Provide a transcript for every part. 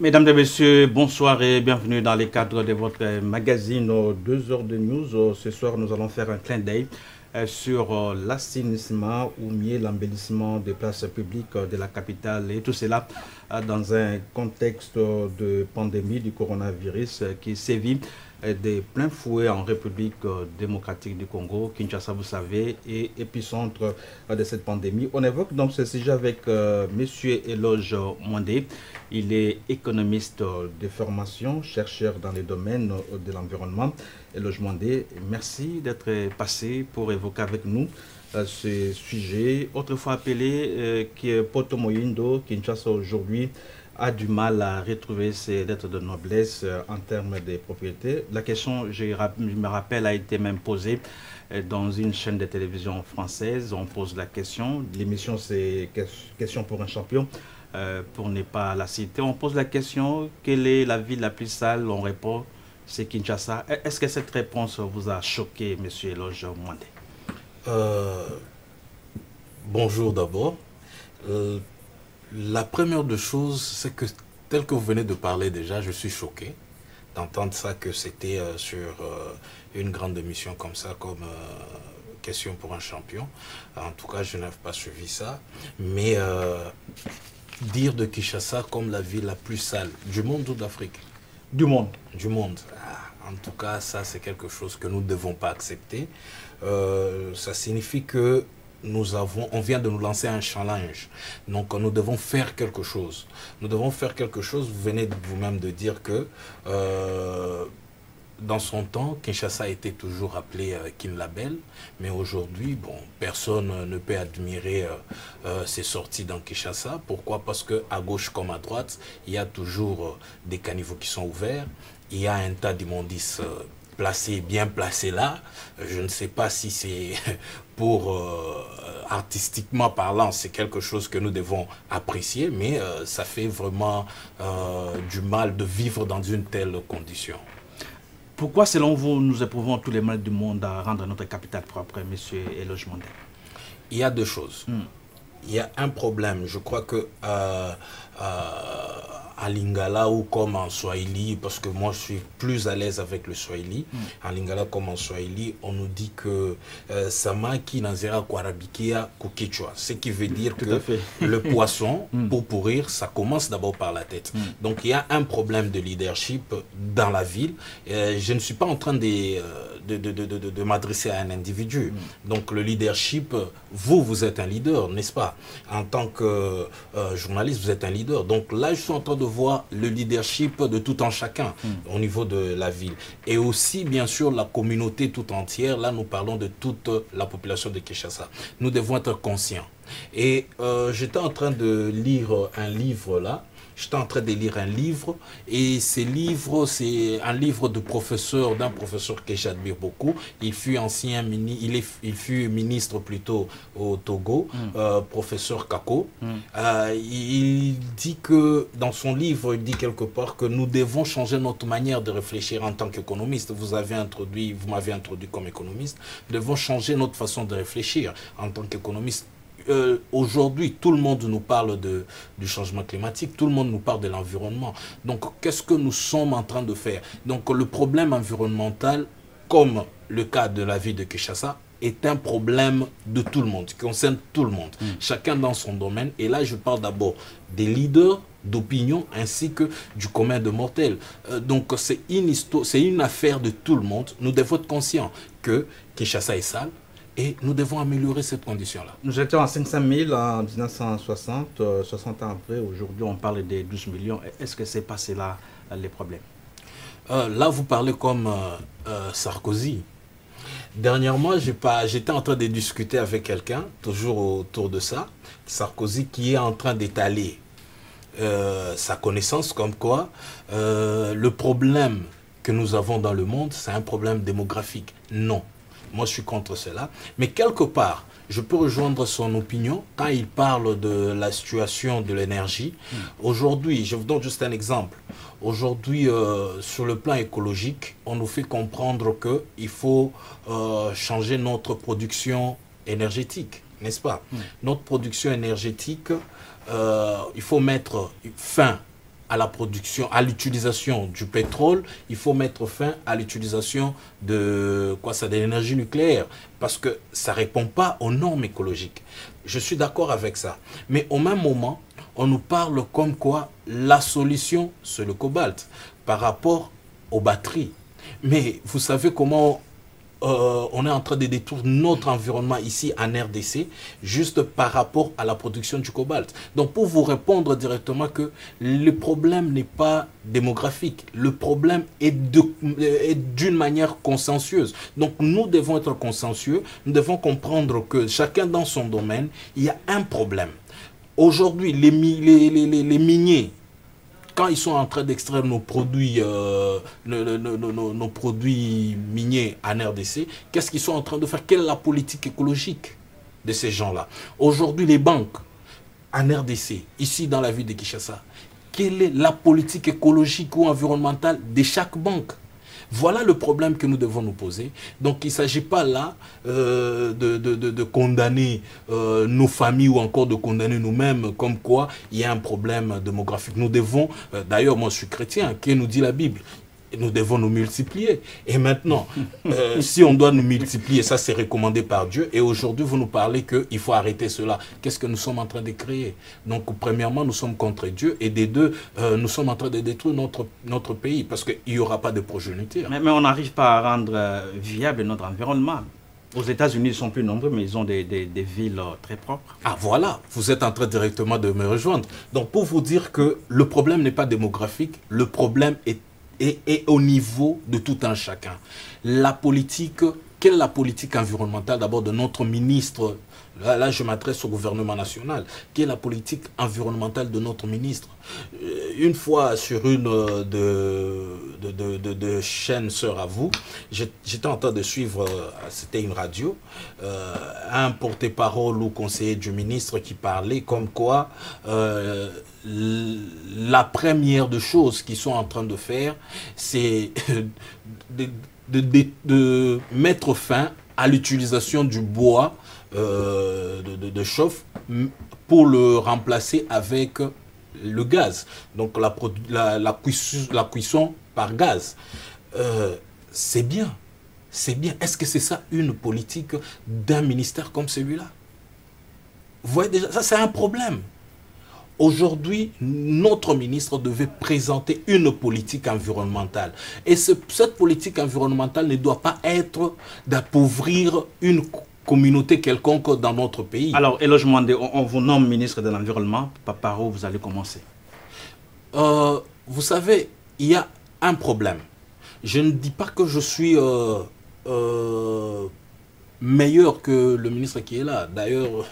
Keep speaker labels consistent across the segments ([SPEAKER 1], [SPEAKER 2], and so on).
[SPEAKER 1] Mesdames et messieurs, bonsoir et bienvenue dans les cadres de votre magazine 2 heures de news. Ce soir, nous allons faire un clin d'œil sur l'assainissement ou mieux l'embellissement des places publiques de la capitale et tout cela dans un contexte de pandémie du coronavirus qui sévit de plein fouet en République démocratique du Congo. Kinshasa, vous savez, est épicentre de cette pandémie. On évoque donc ce sujet avec Monsieur Eloge Mwandé. Il est économiste de formation, chercheur dans les domaines de l'environnement. Eloge Mwandé, merci d'être passé pour évoquer avec nous ce sujet, autrefois appelé Poto Moyindo. Kinshasa aujourd'hui a du mal à retrouver ses lettres de noblesse en termes de propriété. La question, je me rappelle, a été même posée dans une chaîne de télévision française. On pose la question, l'émission c'est Question pour un champion, pour ne pas la citer. On pose la question, quelle est la ville la plus sale? On répond, c'est Kinshasa. Est-ce que cette réponse vous a choqué, M. Eloge Mwandé?
[SPEAKER 2] Bonjour d'abord. La première des choses, c'est que tel que vous venez de parler déjà, je suis choqué d'entendre ça, que c'était sur une grande émission comme ça, comme Question pour un champion. En tout cas, je n'ai pas suivi ça. Mais dire de Kinshasa comme la ville la plus sale du monde ou d'Afrique?
[SPEAKER 1] Du monde.
[SPEAKER 2] Du monde. En tout cas, ça c'est quelque chose que nous ne devons pas accepter. Ça signifie que on vient de nous lancer un challenge. Donc nous devons faire quelque chose. Nous devons faire quelque chose. Vous venez vous-même de dire que dans son temps, Kinshasa était toujours appelé Kinlabel, mais aujourd'hui, bon, personne ne peut admirer ses sorties dans Kinshasa. Pourquoi? Parce qu'à gauche comme à droite, il y a toujours des caniveaux qui sont ouverts. Il y a un tas d'immondices bien placé là. Je ne sais pas si c'est pour artistiquement parlant, c'est quelque chose que nous devons apprécier, mais ça fait vraiment du mal de vivre dans une telle condition.
[SPEAKER 1] Pourquoi, selon vous, nous éprouvons tous les mal du monde à rendre notre capitale propre, M. Eloge Mwandé?
[SPEAKER 2] Il y a deux choses. Il y a un problème. Je crois que à Lingala ou comme en Swahili, parce que moi je suis plus à l'aise avec le Swahili, en Lingala comme en Swahili, on nous dit que Samaki Nazera Kwarabikia Kukichwa, ce qui veut dire que le poisson, pour pourrir, ça commence d'abord par la tête. Donc il y a un problème de leadership dans la ville. Je ne suis pas en train de m'adresser à un individu. Donc le leadership, vous êtes un leader, n'est-ce pas? En tant que journaliste, vous êtes un leader. Donc là, je suis en train de voir le leadership de tout un chacun au niveau de la ville. Et aussi, bien sûr, la communauté tout entière. Là, nous parlons de toute la population de Kinshasa. Nous devons être conscients. Et j'étais en train de lire un livre là. J'étais en train de lire un livre, et ce livre, c'est un livre d'un professeur que j'admire beaucoup. Il fut il fut ministre plutôt au Togo, professeur Kako. Il dit que, dans son livre, il dit quelque part que nous devons changer notre manière de réfléchir en tant qu'économiste. Vous m'avez introduit comme économiste. Nous devons changer notre façon de réfléchir en tant qu'économiste. Aujourd'hui, tout le monde nous parle du changement climatique, tout le monde nous parle de l'environnement. Donc, qu'est-ce que nous sommes en train de faire? Donc, le problème environnemental, comme le cas de la ville de Kinshasa, est un problème de tout le monde, qui concerne tout le monde, chacun dans son domaine. Et là, je parle d'abord des leaders d'opinion ainsi que du commun de mortels. Donc, c'est une affaire de tout le monde. Nous devons être conscients que Kinshasa est sale. Et nous devons améliorer cette condition-là.
[SPEAKER 1] Nous étions à 500 000 en 1960, 60 ans après, aujourd'hui on parle de 12 millions. Est-ce que c'est passé là les problèmes?
[SPEAKER 2] Là, vous parlez comme Sarkozy. Dernièrement, j'étais en train de discuter avec quelqu'un, toujours autour de ça, Sarkozy, qui est en train d'étaler sa connaissance comme quoi le problème que nous avons dans le monde, c'est un problème démographique. Non. Moi, je suis contre cela. Mais quelque part, je peux rejoindre son opinion quand il parle de la situation de l'énergie. Aujourd'hui, je vous donne juste un exemple. Aujourd'hui, sur le plan écologique, on nous fait comprendre qu'il faut changer notre production énergétique, n'est-ce pas? Notre production énergétique, il faut mettre fin à la production, à l'utilisation du pétrole, il faut mettre fin à l'utilisation de l'énergie nucléaire, parce que ça ne répond pas aux normes écologiques. Je suis d'accord avec ça. Mais au même moment, on nous parle comme quoi la solution, c'est le cobalt par rapport aux batteries. Mais vous savez comment on est en train de détruire notre environnement ici en RDC, juste par rapport à la production du cobalt. Donc pour vous répondre directement que le problème n'est pas démographique, le problème est d'une manière consensueuse. Donc nous devons être consensueux, nous devons comprendre que chacun dans son domaine, il y a un problème. Aujourd'hui, les miniers, quand ils sont en train d'extraire nos produits, nos produits miniers en RDC, qu'est-ce qu'ils sont en train de faire? Quelle est la politique écologique de ces gens-là? Aujourd'hui, les banques en RDC, ici dans la ville de Kinshasa, quelle est la politique écologique ou environnementale de chaque banque? Voilà le problème que nous devons nous poser. Donc il ne s'agit pas là de condamner nos familles ou encore de condamner nous-mêmes comme quoi il y a un problème démographique. Nous devons, d'ailleurs moi je suis chrétien, que nous dit la Bible? Nous devons nous multiplier. Et maintenant, si on doit nous multiplier, ça c'est recommandé par Dieu. Et aujourd'hui, vous nous parlez qu'il faut arrêter cela. Qu'est-ce que nous sommes en train de créer? Donc, premièrement, nous sommes contre Dieu. Et des deux, nous sommes en train de détruire notre pays. Parce qu'il n'y aura pas de progéniture.
[SPEAKER 1] Mais on n'arrive pas à rendre viable notre environnement. Aux États-Unis, ils sont plus nombreux, mais ils ont des villes très propres.
[SPEAKER 2] Ah voilà, vous êtes en train directement de me rejoindre. Donc, pour vous dire que le problème n'est pas démographique, le problème est au niveau de tout un chacun. La politique, quelle est la politique environnementale d'abord de notre ministre? Là, je m'adresse au gouvernement national. Quelle est la politique environnementale de notre ministre? Une fois sur une de chaînes sœurs à vous, j'étais en train de suivre, c'était une radio, un porte-parole ou conseiller du ministre qui parlait comme quoi la première des choses qu'ils sont en train de faire, c'est de mettre fin à l'utilisation du bois de chauffe pour le remplacer avec le gaz. Donc la cuisson par gaz. C'est bien. C'est bien. Est-ce que c'est ça une politique d'un ministère comme celui-là? Vous voyez déjà, ça c'est un problème. Aujourd'hui, notre ministre devait présenter une politique environnementale. Et cette politique environnementale ne doit pas être d'appauvrir une communauté quelconque dans notre pays.
[SPEAKER 1] Alors, Eloge Mwande, on vous nomme ministre de l'Environnement. Par où vous allez commencer?
[SPEAKER 2] Vous savez, il y a un problème. Je ne dis pas que je suis meilleur que le ministre qui est là. D'ailleurs,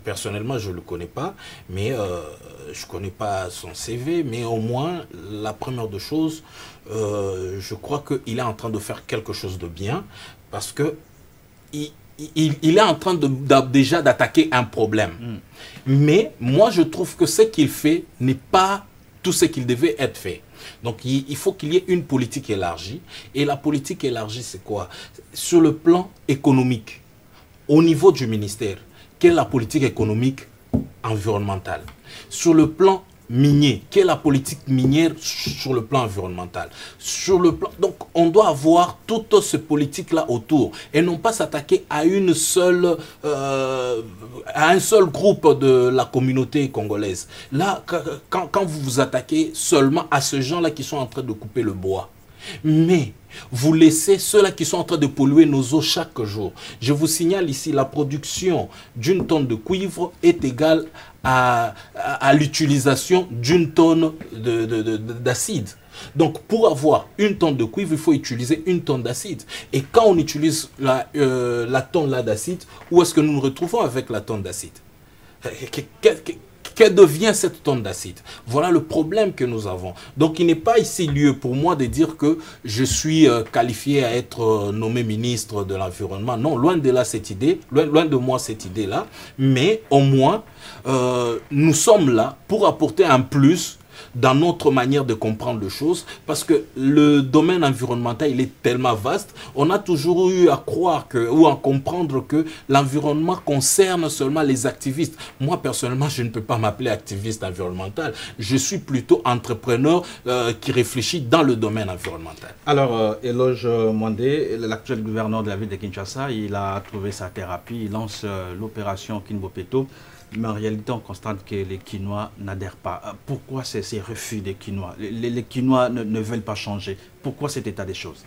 [SPEAKER 2] personnellement, je ne le connais pas, mais je ne connais pas son CV, mais au moins, la première des choses, je crois qu'il est en train de faire quelque chose de bien, parce que il est en train déjà d'attaquer un problème. Mais moi, je trouve que ce qu'il fait n'est pas tout ce qu'il devait être fait. Donc, il faut qu'il y ait une politique élargie. Et la politique élargie, c'est quoi? Sur le plan économique, au niveau du ministère, quelle est la politique économique environnementale? Sur le plan minier, quelle est la politique minière sur le plan environnemental? Sur le plan... Donc, on doit avoir toutes ces politiques-là autour et non pas s'attaquer à à un seul groupe de la communauté congolaise. Là, quand vous vous attaquez seulement à ces gens-là qui sont en train de couper le bois, mais vous laissez ceux-là qui sont en train de polluer nos eaux chaque jour. Je vous signale ici, la production d'une tonne de cuivre est égale à l'utilisation d'une tonne d'acide. Donc, pour avoir une tonne de cuivre, il faut utiliser une tonne d'acide. Et quand on utilise la tonne d'acide, où est-ce que nous nous retrouvons avec la tonne d'acide? Que devient cette tonne d'acide? Voilà le problème que nous avons. Donc, il n'est pas ici lieu pour moi de dire que je suis qualifié à être nommé ministre de l'Environnement. Non, loin de là cette idée, loin de moi cette idée-là. Mais au moins, nous sommes là pour apporter un plus dans notre manière de comprendre les choses, parce que le domaine environnemental, il est tellement vaste, on a toujours eu à croire ou à comprendre que l'environnement concerne seulement les activistes. Moi, personnellement, je ne peux pas m'appeler activiste environnemental. Je suis plutôt entrepreneur qui réfléchit dans le domaine environnemental.
[SPEAKER 1] Alors, Eloge Mwandé, l'actuel gouverneur de la ville de Kinshasa, il a trouvé sa thérapie, il lance l'opération Kinbopeto. Mais en réalité, on constate que les Kinois n'adhèrent pas. Pourquoi ces refus des Kinois? Les Kinois ne veulent pas changer. Pourquoi cet état des choses?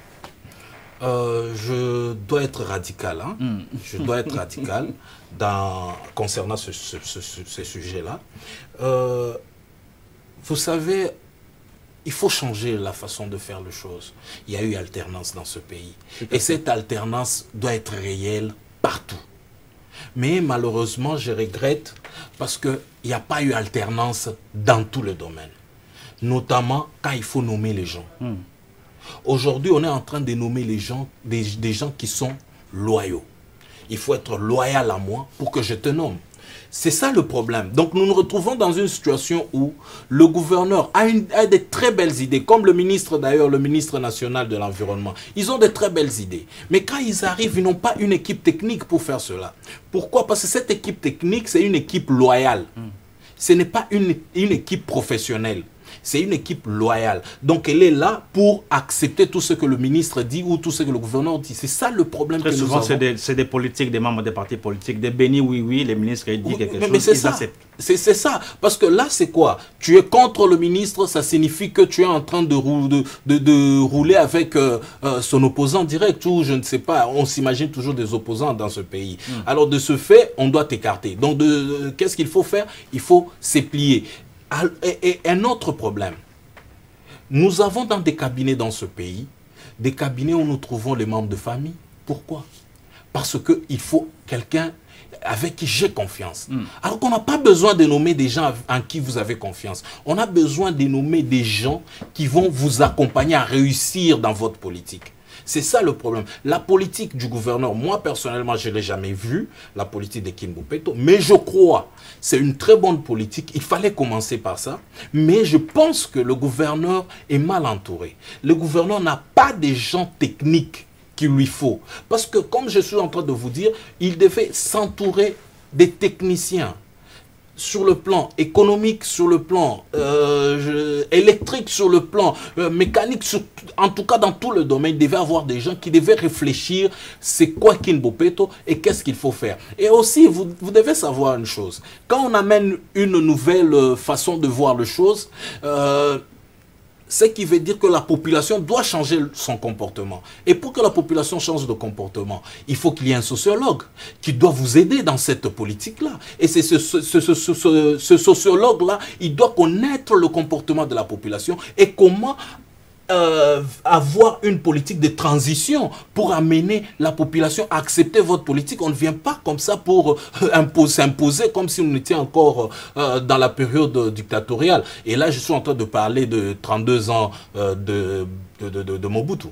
[SPEAKER 2] Je dois être radical. Hein? Je dois être radical concernant ce sujet-là. Vous savez, il faut changer la façon de faire les choses. Il y a eu alternance dans ce pays. Et cette alternance doit être réelle partout. Mais malheureusement, je regrette parce qu'il n'y a pas eu alternance dans tous les domaines. Notamment quand il faut nommer les gens. Aujourd'hui, on est en train de nommer les gens, des gens qui sont loyaux. Il faut être loyal à moi pour que je te nomme. C'est ça le problème. Donc nous nous retrouvons dans une situation où le gouverneur a des très belles idées, comme le ministre d'ailleurs, le ministre national de l'environnement. Ils ont de très belles idées. Mais quand ils arrivent, ils n'ont pas une équipe technique pour faire cela. Pourquoi? Parce que cette équipe technique, c'est une équipe loyale. Ce n'est pas une équipe professionnelle. C'est une équipe loyale. Donc, elle est là pour accepter tout ce que le ministre dit ou tout ce que le gouverneur dit. C'est ça le problème que nous avons.
[SPEAKER 1] Très souvent, c'est des politiques, des membres des partis politiques, des bénis, oui, les ministres, ils disent quelque chose, ils acceptent.
[SPEAKER 2] C'est ça. Parce que là, c'est quoi? Tu es contre le ministre, ça signifie que tu es en train de rouler avec son opposant direct ou je ne sais pas. On s'imagine toujours des opposants dans ce pays. Alors, de ce fait, on doit t'écarter. Donc, qu'est-ce qu'il faut faire? Il faut se plier. Et un autre problème, nous avons dans des cabinets dans ce pays, des cabinets où nous trouvons les membres de famille. Pourquoi? Parce qu'il faut quelqu'un avec qui j'ai confiance. Alors qu'on n'a pas besoin de nommer des gens en qui vous avez confiance. On a besoin de nommer des gens qui vont vous accompagner à réussir dans votre politique. C'est ça le problème. La politique du gouverneur, moi personnellement, je ne l'ai jamais vue, la politique de Kinbopeto, mais je crois, c'est une très bonne politique. Il fallait commencer par ça, mais je pense que le gouverneur est mal entouré. Le gouverneur n'a pas des gens techniques qu'il lui faut. Parce que, comme je suis en train de vous dire, il devait s'entourer des techniciens. Sur le plan économique, sur le plan électrique, sur le plan mécanique, en tout cas dans tout le domaine, il devait avoir des gens qui devaient réfléchir c'est quoi Kinbopeto et qu'est-ce qu'il faut faire. Et aussi, vous devez savoir une chose, quand on amène une nouvelle façon de voir les choses, ce qui veut dire que la population doit changer son comportement. Et pour que la population change de comportement, il faut qu'il y ait un sociologue qui doit vous aider dans cette politique-là. Et c'est ce sociologue-là, il doit connaître le comportement de la population et comment avoir une politique de transition pour amener la population à accepter votre politique. On ne vient pas comme ça pour s'imposer comme si on était encore dans la période dictatoriale. Et là, je suis en train de parler de 32 ans de Mobutu.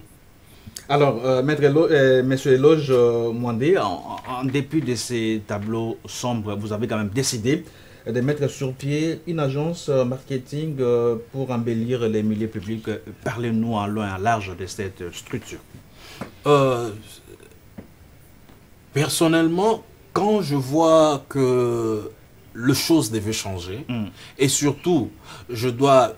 [SPEAKER 1] Alors, Monsieur Eloge Mwandé, en dépit de ces tableaux sombres, vous avez quand même décidé de mettre sur pied une agence marketing pour embellir les milieux publics. Parlez-nous en long et en large de cette structure.
[SPEAKER 2] Personnellement, quand je vois que les choses devaient changer, et surtout, je dois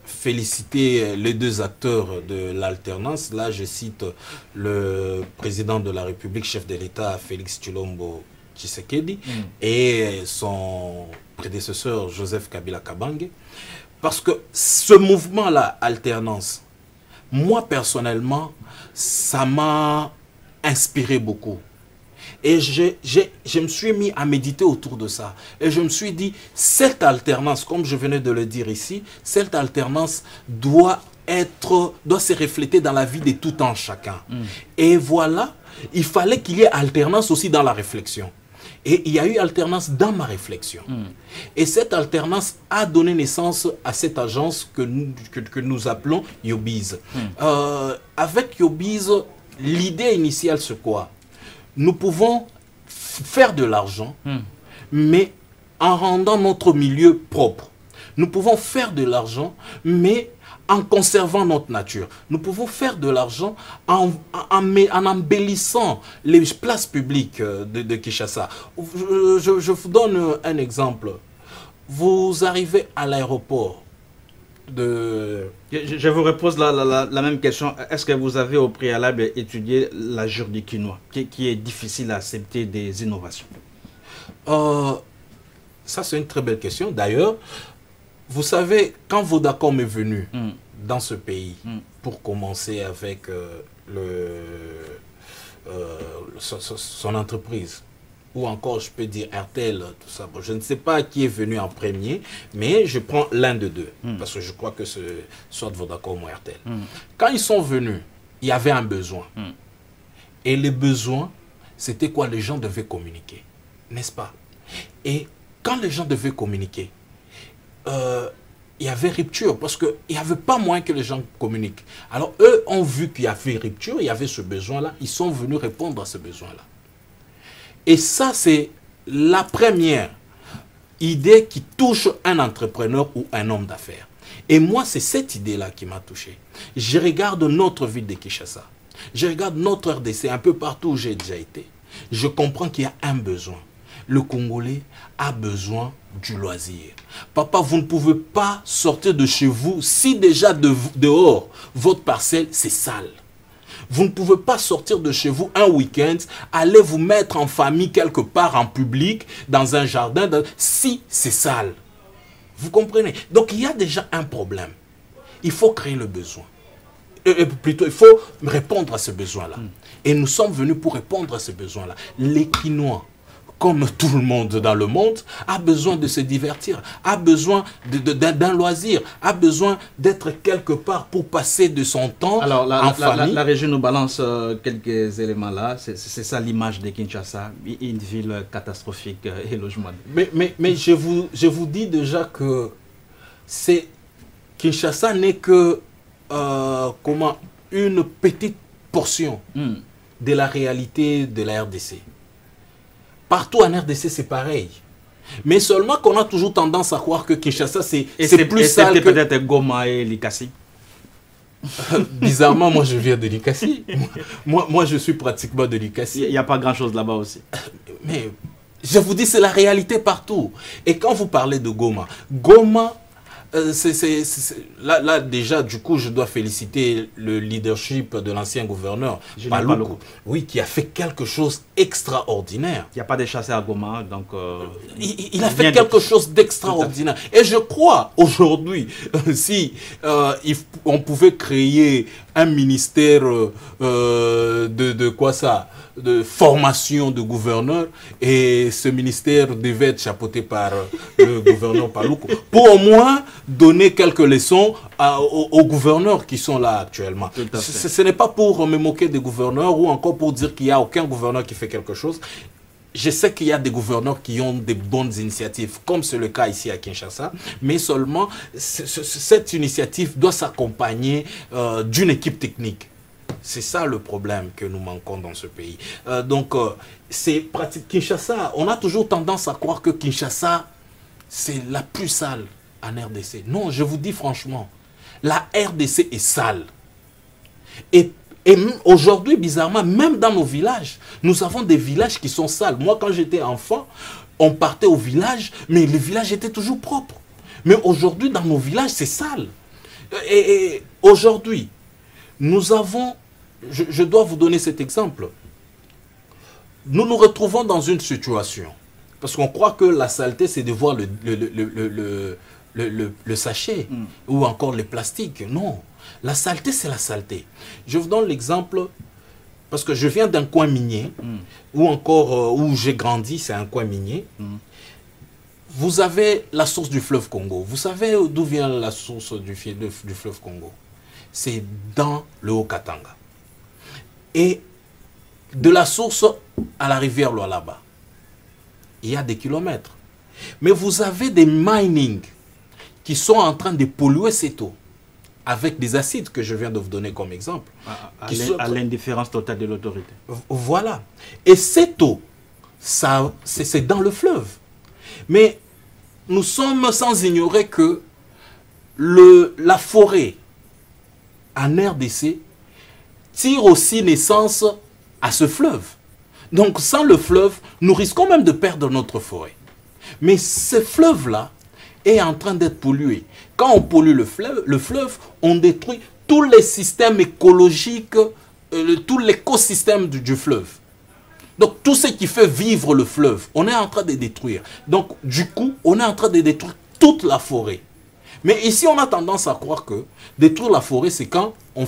[SPEAKER 2] féliciter les deux acteurs de l'alternance. Là, je cite le président de la République, chef de l'État, Félix Tshilombo Tshisekedi, et son prédécesseur Joseph Kabila Kabange, parce que ce mouvement-là, alternance, moi personnellement, ça m'a inspiré beaucoup. Et je me suis mis à méditer autour de ça. Et je me suis dit, cette alternance, comme je venais de le dire ici, cette alternance doit se refléter dans la vie de tout un chacun. Et voilà, il fallait qu'il y ait alternance aussi dans la réflexion. Et il y a eu alternance dans ma réflexion. Et cette alternance a donné naissance à cette agence que nous appelons Yobiz. Avec Yobiz, l'idée initiale, c'est quoi? Nous pouvons faire de l'argent, mais en rendant notre milieu propre. Nous pouvons faire de l'argent, mais en conservant notre nature. Nous pouvons faire de l'argent en embellissant les places publiques de Kinshasa. Je vous donne un exemple. Vous arrivez à l'aéroport de...
[SPEAKER 1] Je vous repose la même question. Est-ce que vous avez au préalable étudié la du quinoa, qui est difficile à accepter des innovations?
[SPEAKER 2] Ça, c'est une très belle question. D'ailleurs, vous savez, quand Vodacom est venu dans ce pays pour commencer avec son entreprise, ou encore je peux dire RTL, tout ça. Bon, je ne sais pas qui est venu en premier, mais je prends l'un de deux, parce que je crois que c'est soit Vodacom ou RTL. Quand ils sont venus, il y avait un besoin. Et les besoins, c'était quoi? Les gens devaient communiquer, n'est-ce pas? Et quand les gens devaient communiquer, il y avait rupture, parce qu'il n'y avait pas moyen que les gens communiquent. Alors eux ont vu qu'il y avait rupture, il y avait ce besoin-là, ils sont venus répondre à ce besoin-là. Et ça, c'est la première idée qui touche un entrepreneur ou un homme d'affaires. Et moi, c'est cette idée-là qui m'a touché. Je regarde notre ville de Kinshasa. Je regarde notre RDC un peu partout où j'ai déjà été. Je comprends qu'il y a un besoin. Le Congolais a besoin du loisir. Papa, vous ne pouvez pas sortir de chez vous si déjà dehors, votre parcelle, c'est sale. Vous ne pouvez pas sortir de chez vous un week-end, aller vous mettre en famille quelque part en public, dans un jardin, si c'est sale. Vous comprenez? Donc il y a déjà un problème. Il faut créer le besoin. Plutôt, il faut répondre à ce besoin-là. Et nous sommes venus pour répondre à ce besoin-là. Les Quinois, comme tout le monde dans le monde, a besoin de se divertir, a besoin d'un loisir, a besoin d'être quelque part pour passer de son temps en famille.
[SPEAKER 1] La région nous balance quelques éléments là, c'est ça l'image de Kinshasa, une ville catastrophique et logement.
[SPEAKER 2] Mais je vous dis déjà que Kinshasa n'est que une petite portion de la réalité de la RDC. Partout en RDC, c'est pareil. Mais seulement qu'on a toujours tendance à croire que Kinshasa, c'est plus sale que...
[SPEAKER 1] peut-être Goma et Likasi.
[SPEAKER 2] Bizarrement, moi, je viens de Likasi. moi, je suis pratiquement de Likasi.
[SPEAKER 1] Il n'y a pas grand-chose là-bas aussi.
[SPEAKER 2] Mais je vous dis, c'est la réalité partout. Et quand vous parlez de Goma, Goma... Là, déjà, du coup, je dois féliciter le leadership de l'ancien gouverneur, Paloukou, oui, qui a fait quelque chose d'extraordinaire.
[SPEAKER 1] Il n'y a pas de chasseurs à Goma, donc...
[SPEAKER 2] il a fait quelque chose d'extraordinaire. Et je crois, aujourd'hui, si on pouvait créer un ministère de quoi ça, de formation de gouverneurs, et ce ministère devait être chapeauté par le gouverneur Paloukou, pour au moins donner quelques leçons aux gouverneurs qui sont là actuellement. Ce n'est pas pour me moquer des gouverneurs ou encore pour dire qu'il n'y a aucun gouverneur qui fait quelque chose. Je sais qu'il y a des gouverneurs qui ont des bonnes initiatives, comme c'est le cas ici à Kinshasa, mais seulement cette initiative doit s'accompagner d'une équipe technique. C'est ça le problème que nous manquons dans ce pays. C'est pratique. Kinshasa, on a toujours tendance à croire que Kinshasa, c'est la plus sale en RDC. Non, je vous dis franchement, la RDC est sale. Et aujourd'hui, bizarrement, même dans nos villages, nous avons des villages qui sont sales. Moi, quand j'étais enfant, on partait au village, mais les villages étaient toujours propres. Mais aujourd'hui, dans nos villages, c'est sale. Et aujourd'hui, nous avons... Je dois vous donner cet exemple. Nous nous retrouvons dans une situation, parce qu'on croit que la saleté, c'est de voir le sachet ou encore le plastique. Non, la saleté, c'est la saleté. Je vous donne l'exemple, parce que je viens d'un coin minier, ou encore où j'ai grandi, c'est un coin minier. Vous avez la source du fleuve Congo. Vous savez d'où vient la source du fleuve Congo? C'est dans le Haut-Katanga. Et de la source à la rivière Lualaba, il y a des kilomètres. Mais vous avez des mining qui sont en train de polluer cette eau avec des acides que je viens de vous donner comme exemple.
[SPEAKER 1] À l'indifférence totale de l'autorité.
[SPEAKER 2] Voilà. Et cette eau, c'est dans le fleuve. Mais nous sommes sans ignorer que la forêt en RDC tire aussi naissance à ce fleuve. Donc sans le fleuve, nous risquons même de perdre notre forêt. Mais ce fleuve-là est en train d'être pollué. Quand on pollue le fleuve, on détruit tous les systèmes écologiques, tout l'écosystème du fleuve. Donc tout ce qui fait vivre le fleuve, on est en train de détruire. Donc du coup, on est en train de détruire toute la forêt. Mais ici, on a tendance à croire que détruire la forêt, c'est quand on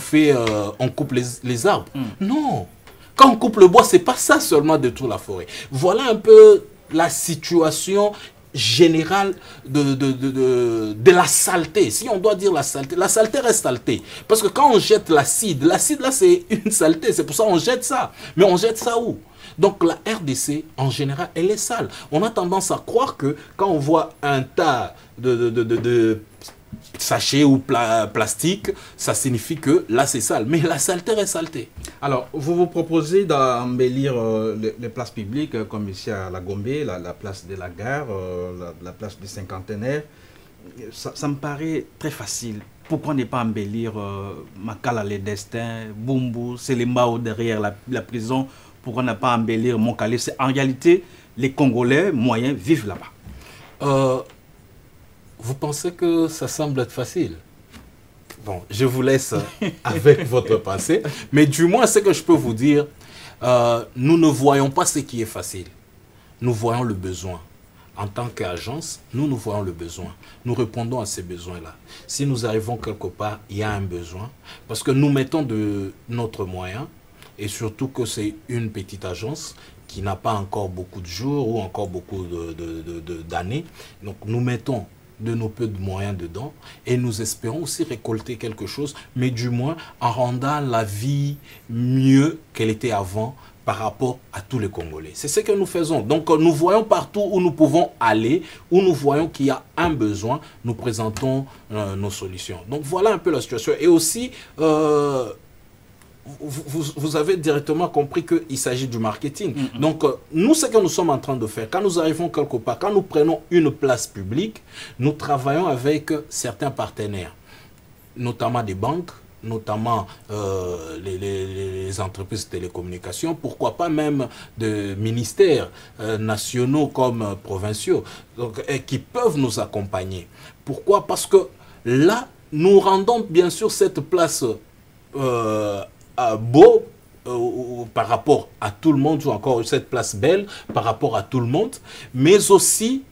[SPEAKER 2] coupe les arbres. Non. Quand on coupe le bois, c'est pas ça seulement détruire la forêt. Voilà un peu la situation générale de la saleté. Si on doit dire la saleté reste saleté. Parce que quand on jette l'acide là c'est une saleté, c'est pour ça qu'on jette ça. Mais on jette ça où? Donc la RDC, en général, elle est sale. On a tendance à croire que quand on voit un tas de sachets ou plastique, ça signifie que là c'est sale. Mais la saleté reste saleté.
[SPEAKER 1] Alors, vous vous proposez d'embellir les places publiques, comme ici à la Gombe, la place de la gare, la place du cinquantenaire. Ça me paraît très facile. Pourquoi ne pas embellir Makala les destins, Bumbu, Selembao derrière la prison? Pourquoi ne pas embellir Monkale? En réalité, les Congolais moyens vivent là-bas.
[SPEAKER 2] Vous pensez que ça semble être facile? Bon, je vous laisse avec votre pensée. Mais du moins, ce que je peux vous dire, nous ne voyons pas ce qui est facile. Nous voyons le besoin. En tant qu'agence, nous voyons le besoin. Nous répondons à ces besoins-là. Si nous arrivons quelque part, il y a un besoin. Parce que nous mettons de notre moyen. Et surtout que c'est une petite agence qui n'a pas encore beaucoup de jours ou encore beaucoup d'années. Donc nous mettons de nos peu de moyens dedans et nous espérons aussi récolter quelque chose, mais du moins en rendant la vie mieux qu'elle était avant par rapport à tous les Congolais. C'est ce que nous faisons. Donc nous voyons partout où nous pouvons aller, où nous voyons qu'il y a un besoin, nous présentons nos solutions. Donc voilà un peu la situation. Et aussi, vous avez directement compris qu'il s'agit du marketing. Donc, nous, ce que nous sommes en train de faire, quand nous arrivons quelque part, quand nous prenons une place publique, nous travaillons avec certains partenaires, notamment des banques, notamment les entreprises de télécommunications, pourquoi pas même de ministères nationaux comme provinciaux, donc, qui peuvent nous accompagner. Pourquoi? Parce que là, nous rendons bien sûr cette place beau par rapport à tout le monde, ou encore cette place belle par rapport à tout le monde, mais aussi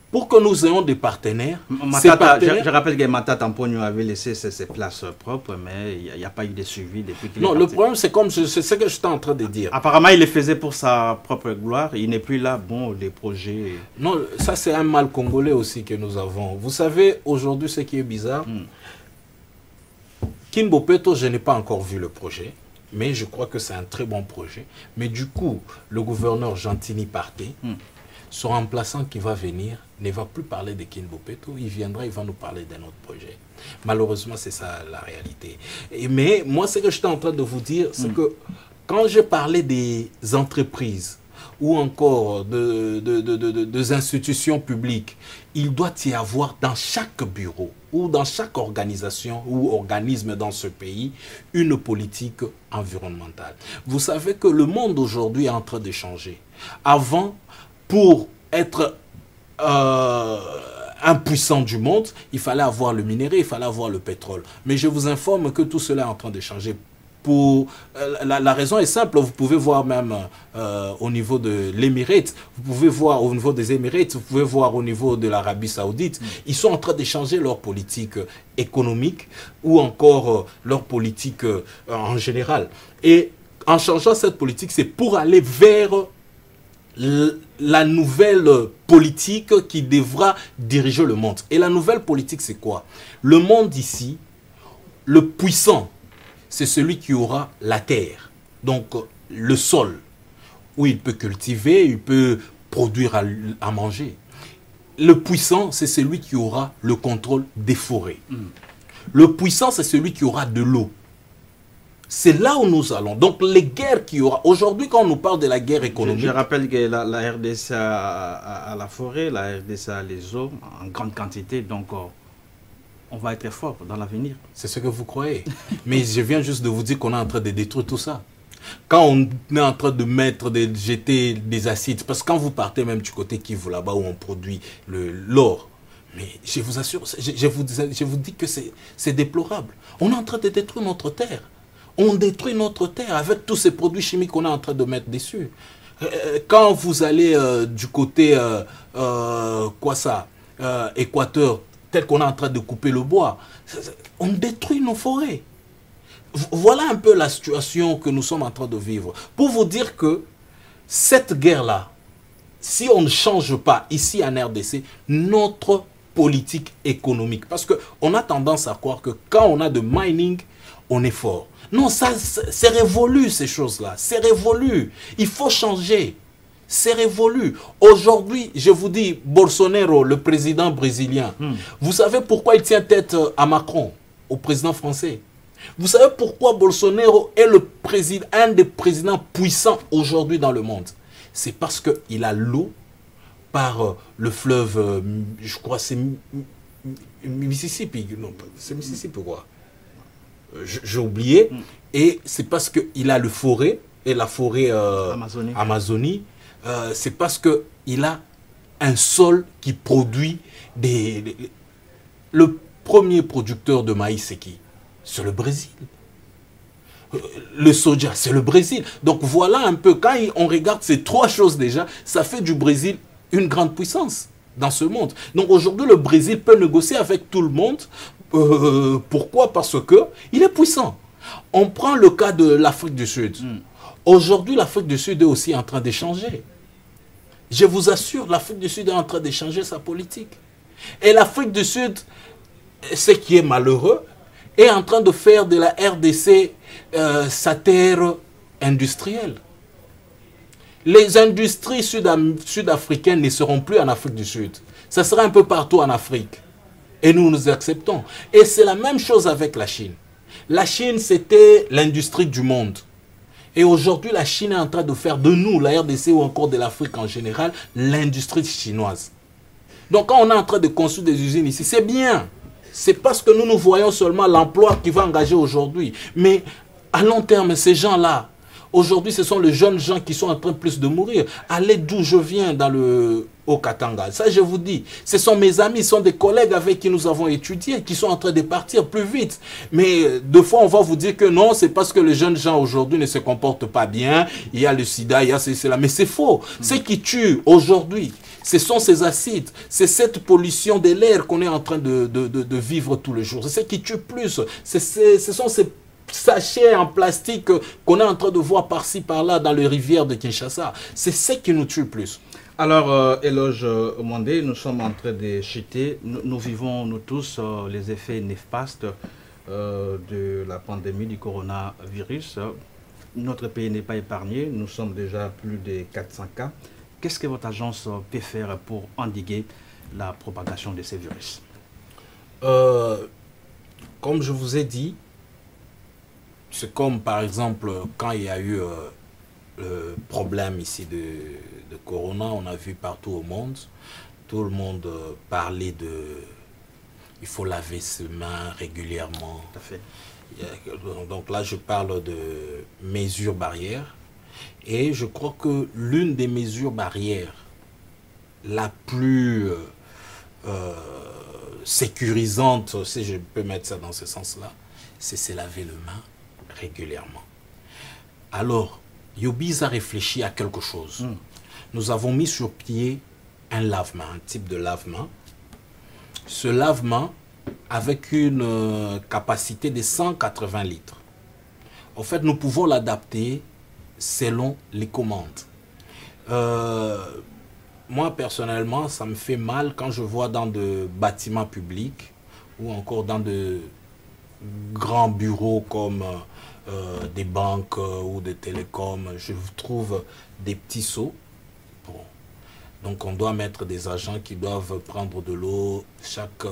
[SPEAKER 2] pour que nous ayons des partenaires.
[SPEAKER 1] Je rappelle que Matata Tamponio avait laissé ses places propres, mais il n'y a pas eu de suivi depuis qu'il est parti.
[SPEAKER 2] Le problème, c'est comme c'est ce que j'étais en train de dire.
[SPEAKER 1] Apparemment, il le faisait pour sa propre gloire. Il n'est plus là. Bon, les projets...
[SPEAKER 2] Non, ça c'est un mal congolais aussi que nous avons. Vous savez, aujourd'hui, ce qui est bizarre, Kimbo Peto, je n'ai pas encore vu le projet, mais je crois que c'est un très bon projet. Mais du coup, le gouverneur Gentini partait. Son remplaçant qui va venir ne va plus parler de Kimbo Peto, il viendra, il va nous parler d'un autre projet. Malheureusement, c'est ça la réalité. Mais moi, ce que j'étais en train de vous dire, c'est que quand je parlais des entreprises ou encore des institutions publiques, il doit y avoir dans chaque bureau ou dans chaque organisation ou organisme dans ce pays une politique environnementale. Vous savez que le monde aujourd'hui est en train de changer. Avant, pour être un puissant du monde, il fallait avoir le minerai, il fallait avoir le pétrole. Mais je vous informe que tout cela est en train de changer. La raison est simple, vous pouvez voir même au niveau de l'Émirate, vous pouvez voir au niveau des Émirats, vous pouvez voir au niveau de l'Arabie Saoudite, ils sont en train de changer leur politique économique ou encore leur politique en général. Et en changeant cette politique, c'est pour aller vers la nouvelle politique qui devra diriger le monde. Et la nouvelle politique, c'est quoi? Le monde ici, le puissant, c'est celui qui aura la terre, donc le sol, où il peut cultiver, il peut produire à manger. Le puissant, c'est celui qui aura le contrôle des forêts. Le puissant, c'est celui qui aura de l'eau. C'est là où nous allons. Donc les guerres qu'il y aura, aujourd'hui quand on nous parle de la guerre économique...
[SPEAKER 1] Je rappelle que la RDC a la forêt, la RDC a les eaux en grande quantité, donc on va être fort dans l'avenir.
[SPEAKER 2] C'est ce que vous croyez. Mais je viens juste de vous dire qu'on est en train de détruire tout ça. Quand on est en train de jeter des acides, parce que quand vous partez même du côté Kivu là-bas où on produit l'or, mais je vous assure, je vous dis que c'est déplorable. On est en train de détruire notre terre. On détruit notre terre avec tous ces produits chimiques qu'on est en train de mettre dessus. Quand vous allez du côté, Équateur, tel qu'on est en train de couper le bois, on détruit nos forêts. Voilà un peu la situation que nous sommes en train de vivre. Pour vous dire que cette guerre-là, si on ne change pas ici en RDC, notre politique économique, parce qu'on a tendance à croire que quand on a de mining, on est fort. Non, ça, c'est révolu ces choses-là. C'est révolu. Il faut changer. C'est révolu. Aujourd'hui, je vous dis, Bolsonaro, le président brésilien, vous savez pourquoi il tient tête à Macron, au président français? Vous savez pourquoi Bolsonaro est un des présidents puissants aujourd'hui dans le monde? C'est parce qu'il a l'eau par le fleuve, je crois c'est Mississippi. Non, c'est Mississippi quoi? J'ai oublié. Et c'est parce qu'il a le forêt, et la forêt Amazonie. C'est parce qu'il a un sol qui produit le premier producteur de maïs, c'est qui? C'est le Brésil. Le soja, c'est le Brésil. Donc voilà un peu, quand on regarde ces trois choses déjà, ça fait du Brésil une grande puissance dans ce monde. Donc aujourd'hui, le Brésil peut négocier avec tout le monde. Pourquoi? Parce qu'il est puissant. On prend le cas de l'Afrique du Sud. Aujourd'hui, l'Afrique du Sud est aussi en train de changer. Je vous assure, l'Afrique du Sud est en train de changer sa politique. Et l'Afrique du Sud, ce qui est malheureux, est en train de faire de la RDC sa terre industrielle. Les industries sud-africaines ne seront plus en Afrique du Sud. Ça sera un peu partout en Afrique. Et nous acceptons. Et c'est la même chose avec la Chine. La Chine, c'était l'industrie du monde. Et aujourd'hui, la Chine est en train de faire de nous, la RDC ou encore de l'Afrique en général, l'industrie chinoise. Donc quand on est en train de construire des usines ici, c'est bien. C'est parce que nous voyons seulement l'emploi qui va engager aujourd'hui. Mais à long terme, ces gens-là, aujourd'hui, ce sont les jeunes gens qui sont en train plus de mourir. Allez d'où je viens dans le Haut-Katanga. Ça, je vous dis, ce sont mes amis, ce sont des collègues avec qui nous avons étudié, qui sont en train de partir plus vite. Mais deux fois, on va vous dire que non, c'est parce que les jeunes gens aujourd'hui ne se comportent pas bien. Il y a le sida, il y a cela. Mais c'est faux. Ce qui tue aujourd'hui, ce sont ces acides, c'est cette pollution de l'air qu'on est en train de vivre tous les jours. C'est ce qui tue plus. Ce sont ces sachets en plastique qu'on est en train de voir par-ci, par-là dans les rivières de Kinshasa. C'est ce qui nous tue plus.
[SPEAKER 1] Alors, Eloge Mwandé, nous sommes en train de chuter. Nous vivons, nous tous, les effets néfastes de la pandémie du coronavirus. Notre pays n'est pas épargné. Nous sommes déjà plus de 400 cas. Qu'est-ce que votre agence peut faire pour endiguer la propagation de ces virus?
[SPEAKER 2] Comme je vous ai dit, c'est comme par exemple quand il y a eu le problème ici de Corona, on a vu partout au monde, tout le monde parlait de il faut laver ses mains régulièrement.
[SPEAKER 1] Tout à fait.
[SPEAKER 2] Donc là, je parle de mesures barrières. Et je crois que l'une des mesures barrières la plus sécurisante, si je peux mettre ça dans ce sens-là, c'est se laver les mains régulièrement. Alors, Yobis a réfléchi à quelque chose. Nous avons mis sur pied un lavement, un type de lavement. Ce lavement avec une capacité de 180 litres. En fait, nous pouvons l'adapter selon les commandes. Moi, personnellement, ça me fait mal quand je vois dans de bâtiments publics ou encore dans de grands bureaux comme des banques ou des télécoms, je trouve des petits seaux. Bon. Donc on doit mettre des agents qui doivent prendre de l'eau chaque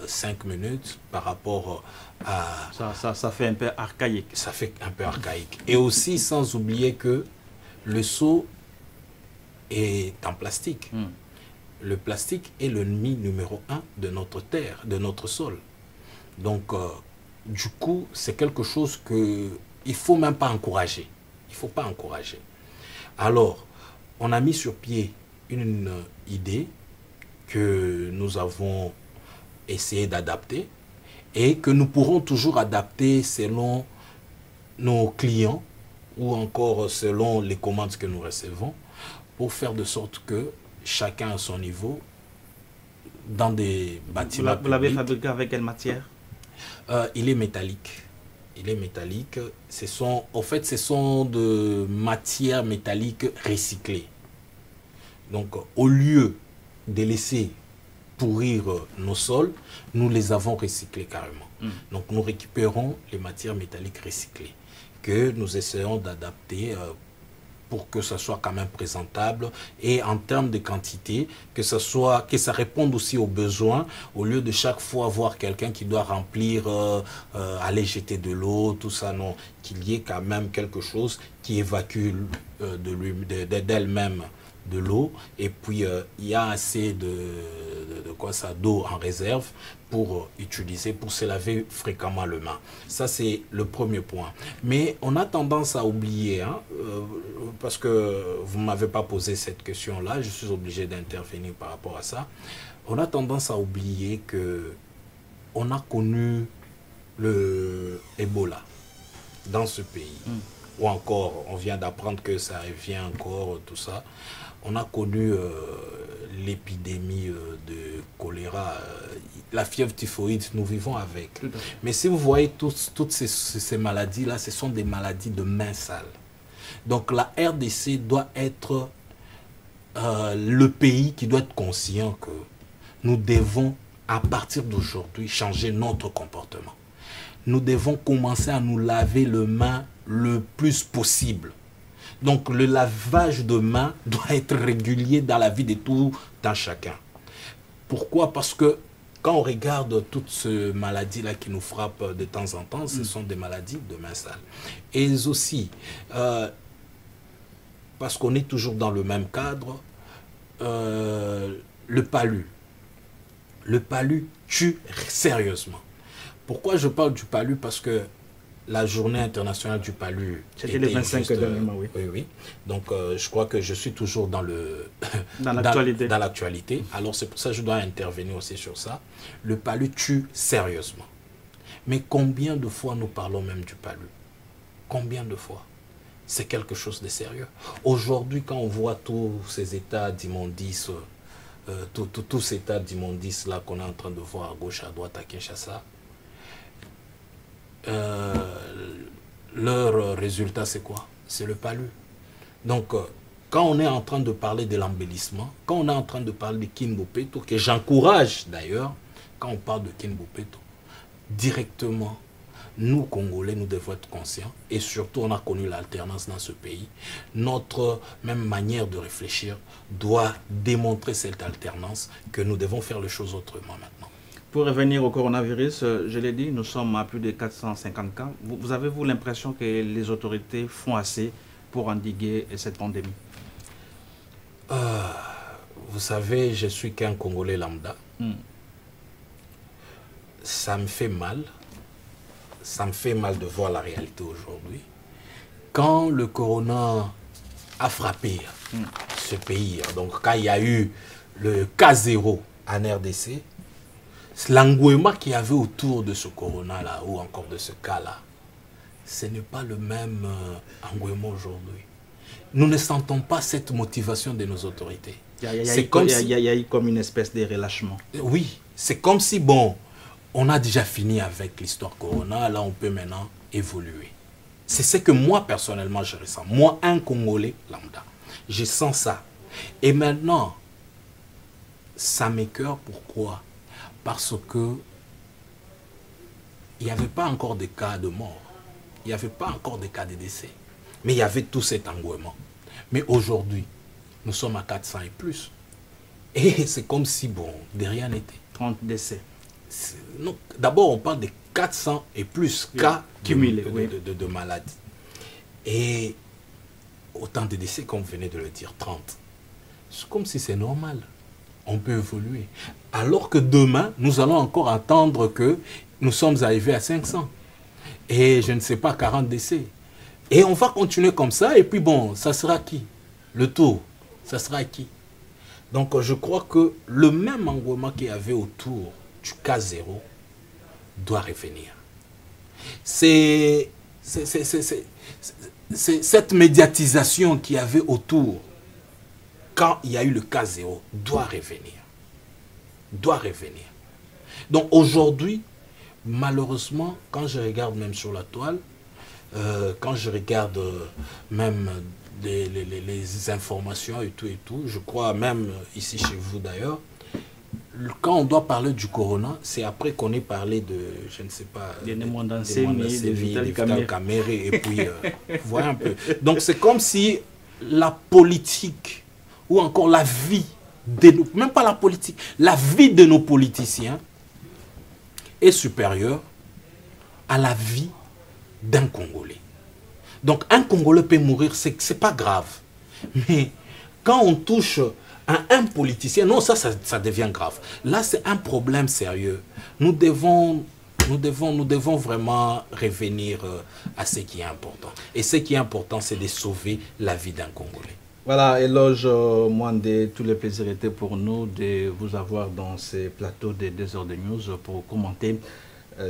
[SPEAKER 2] 5 minutes par rapport à...
[SPEAKER 1] Ça fait un peu archaïque.
[SPEAKER 2] Ça fait un peu archaïque. Et aussi sans oublier que le seau est en plastique. Le plastique est l'ennemi numéro 1 de notre terre, de notre sol. Donc du coup, c'est quelque chose que il ne faut même pas encourager. Il ne faut pas encourager. Alors, on a mis sur pied une idée que nous avons essayé d'adapter et que nous pourrons toujours adapter selon nos clients ou encore selon les commandes que nous recevons pour faire de sorte que chacun à son niveau dans des bâtiments
[SPEAKER 1] Vous l'avez fabriqué avec quelle matière?
[SPEAKER 2] Il est métallique. Il est métallique. En fait, ce sont de matières métalliques recyclées. Donc, au lieu de laisser pourrir nos sols, nous les avons recyclés carrément. Donc, nous récupérons les matières métalliques recyclées que nous essayons d'adapter pour que ça soit quand même présentable et en termes de quantité, que ça réponde aussi aux besoins, au lieu de chaque fois voir quelqu'un qui doit remplir, aller jeter de l'eau, tout ça, non, qu'il y ait quand même quelque chose qui évacue d'elle-même de l'eau, et puis il y a assez d'eau en réserve pour utiliser, pour se laver fréquemment les mains. Ça, c'est le premier point. Mais on a tendance à oublier, hein, parce que vous ne m'avez pas posé cette question-là, je suis obligé d'intervenir par rapport à ça. On a tendance à oublier que on a connu le Ebola dans ce pays. Ou encore, on vient d'apprendre que ça revient encore, tout ça. On a connu l'épidémie de choléra, la fièvre typhoïde, nous vivons avec. Mais si vous voyez toutes ces maladies-là, ce sont des maladies de main sale. Donc la RDC doit être le pays qui doit être conscient que nous devons, à partir d'aujourd'hui, changer notre comportement. Nous devons commencer à nous laver les mains le plus possible. Donc le lavage de mains doit être régulier dans la vie de tout un chacun. Pourquoi? Parce que quand on regarde toutes ces maladies-là qui nous frappent de temps en temps, ce sont des maladies de mains sales. Et aussi, parce qu'on est toujours dans le même cadre, le palu. Le palu tue sérieusement. Pourquoi je parle du palu? Parce que la journée internationale du palu...
[SPEAKER 1] C'était le 25 dernièrement, oui.
[SPEAKER 2] Oui. Donc, je crois que je suis toujours dans l'actualité. Alors, c'est pour ça que je dois intervenir aussi sur ça. Le palu tue sérieusement. Mais combien de fois nous parlons même du palu? Combien de fois? C'est quelque chose de sérieux. Aujourd'hui, quand on voit tous ces états d'immondice, tous ces états d'immondice là qu'on est en train de voir à gauche, à droite, à Kinshasa, leur résultat c'est quoi? C'est le palu. Donc quand on est en train de parler de l'embellissement, quand on est en train de parler de Kinbopeto, que j'encourage d'ailleurs, quand on parle de Kinbopeto, directement, nous Congolais, nous devons être conscients, et surtout on a connu l'alternance dans ce pays, notre même manière de réfléchir doit démontrer cette alternance, que nous devons faire les choses autrement maintenant.
[SPEAKER 1] Pour revenir au coronavirus, je l'ai dit, nous sommes à plus de 450 cas. Vous avez-vous l'impression que les autorités font assez pour endiguer cette pandémie?
[SPEAKER 2] Vous savez, je suis qu'un Congolais lambda. Ça me fait mal. Ça me fait mal de voir la réalité aujourd'hui. Quand le corona a frappé ce pays, donc quand il y a eu le cas zéro en RDC, l'engouement qu'il y avait autour de ce corona-là, ou encore de ce cas-là, ce n'est pas le même engouement aujourd'hui. Nous ne sentons pas cette motivation de nos autorités.
[SPEAKER 1] Il y a eu comme une espèce de relâchement.
[SPEAKER 2] Oui, c'est comme si, bon, on a déjà fini avec l'histoire corona, là on peut maintenant évoluer. C'est ce que moi, personnellement, je ressens. Moi, un Congolais lambda, je sens ça. Et maintenant, ça m'écoeure. Pourquoi? Parce que il n'y avait pas encore de cas de mort. Il n'y avait pas encore de cas de décès. Mais il y avait tout cet engouement. Mais aujourd'hui, nous sommes à 400 et plus. Et c'est comme si, bon, de rien n'était.
[SPEAKER 1] 30 décès.
[SPEAKER 2] D'abord, on parle de 400 et plus cas
[SPEAKER 1] cumulés
[SPEAKER 2] de maladies. Et autant de décès, comme vous venez de le dire, 30. C'est comme si c'est normal. On peut évoluer. Alors que demain, nous allons encore attendre que nous sommes arrivés à 500. Et je ne sais pas, 40 décès. Et on va continuer comme ça. Et puis bon, ça sera qui? Le taux, ça sera qui? Donc je crois que le même engouement qu'il y avait autour du cas zéro doit revenir. C'est cette médiatisation qu'il y avait autour quand il y a eu le cas zéro doit revenir. Doit revenir. Donc aujourd'hui, malheureusement, quand je regarde même sur la toile, quand je regarde même les informations et tout, je crois même ici chez vous d'ailleurs, quand on doit parler du corona, c'est après qu'on ait parlé de, je ne sais pas,
[SPEAKER 1] des Nemondansemi, des Vital
[SPEAKER 2] Kamere, et puis, voyez un peu. Donc c'est comme si la politique, ou encore la vie, même pas la politique, la vie de nos politiciens est supérieure à la vie d'un Congolais. Donc un Congolais peut mourir, c'est pas grave. Mais quand on touche à un politicien, non, ça devient grave. Là, c'est un problème sérieux. Nous devons vraiment revenir à ce qui est important. Et ce qui est important, c'est de sauver la vie d'un Congolais.
[SPEAKER 1] Voilà, Eloge Mwande, tout le plaisir était pour nous de vous avoir dans ces plateaux des 2 heures de news pour commenter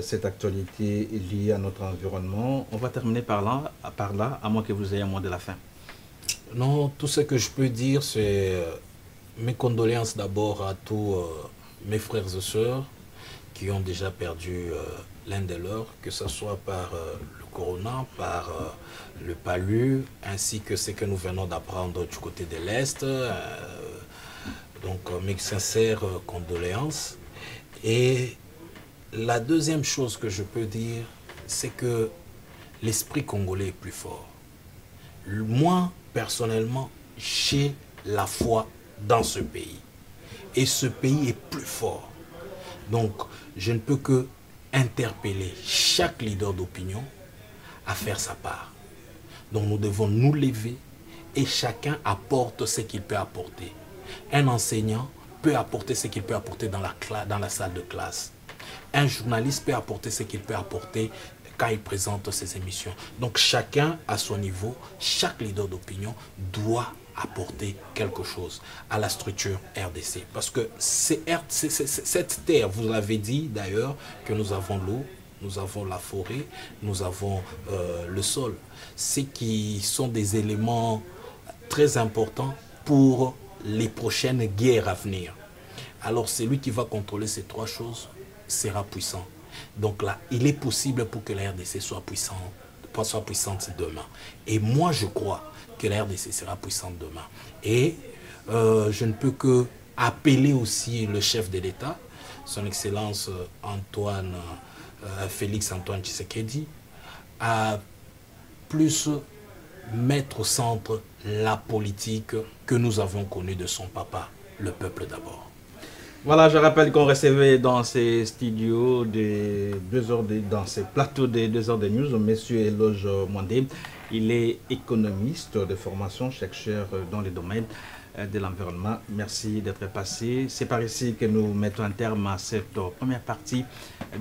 [SPEAKER 1] cette actualité liée à notre environnement. On va terminer par là, à moins que vous ayez un mot de la fin.
[SPEAKER 2] Non, tout ce que je peux dire, c'est mes condoléances d'abord à tous mes frères et sœurs qui ont déjà perdu l'un de leurs, que ce soit par le corona, par le palu, ainsi que ce que nous venons d'apprendre du côté de l'Est. Donc mes sincères condoléances. Et la deuxième chose que je peux dire, c'est que l'esprit congolais est plus fort. Moi, personnellement, j'ai la foi dans ce pays. Et ce pays est plus fort. Donc, je ne peux que interpeller chaque leader d'opinion à faire sa part. Donc, nous devons nous lever et chacun apporte ce qu'il peut apporter. Un enseignant peut apporter ce qu'il peut apporter dans la salle de classe. Un journaliste peut apporter ce qu'il peut apporter quand il présente ses émissions. Donc chacun à son niveau, chaque leader d'opinion doit apporter quelque chose à la structure RDC. Parce que cette terre, vous l'avez dit d'ailleurs, que nous avons l'eau, nous avons la forêt, nous avons le sol. Ce qui sont des éléments très importants pour les prochaines guerres à venir. Alors celui qui va contrôler ces trois choses sera puissant. Donc là, il est possible pour que la RDC soit puissante demain. Et moi, je crois que la RDC sera puissante demain. Et je ne peux que appeler aussi le chef de l'État, son Excellence Félix Antoine Tshisekedi, à plus mettre au centre la politique que nous avons connue de son papa, le peuple d'abord.
[SPEAKER 1] Voilà, je rappelle qu'on recevait dans ces studios dans ces plateaux des 2 heures de news, M. Eloge Mwande. Il est économiste de formation, chercheur dans les domaines de l'environnement. Merci d'être passé. C'est par ici que nous mettons un terme à cette première partie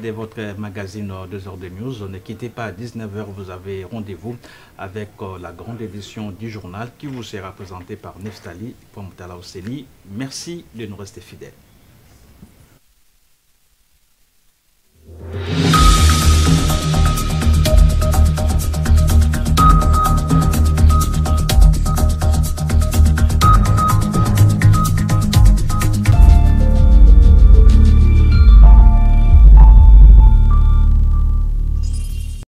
[SPEAKER 1] de votre magazine 2 heures de news. Ne quittez pas, à 19 h, vous avez rendez-vous avec la grande édition du journal qui vous sera présentée par Neftali Pomtala Osseni. Merci de nous rester fidèles.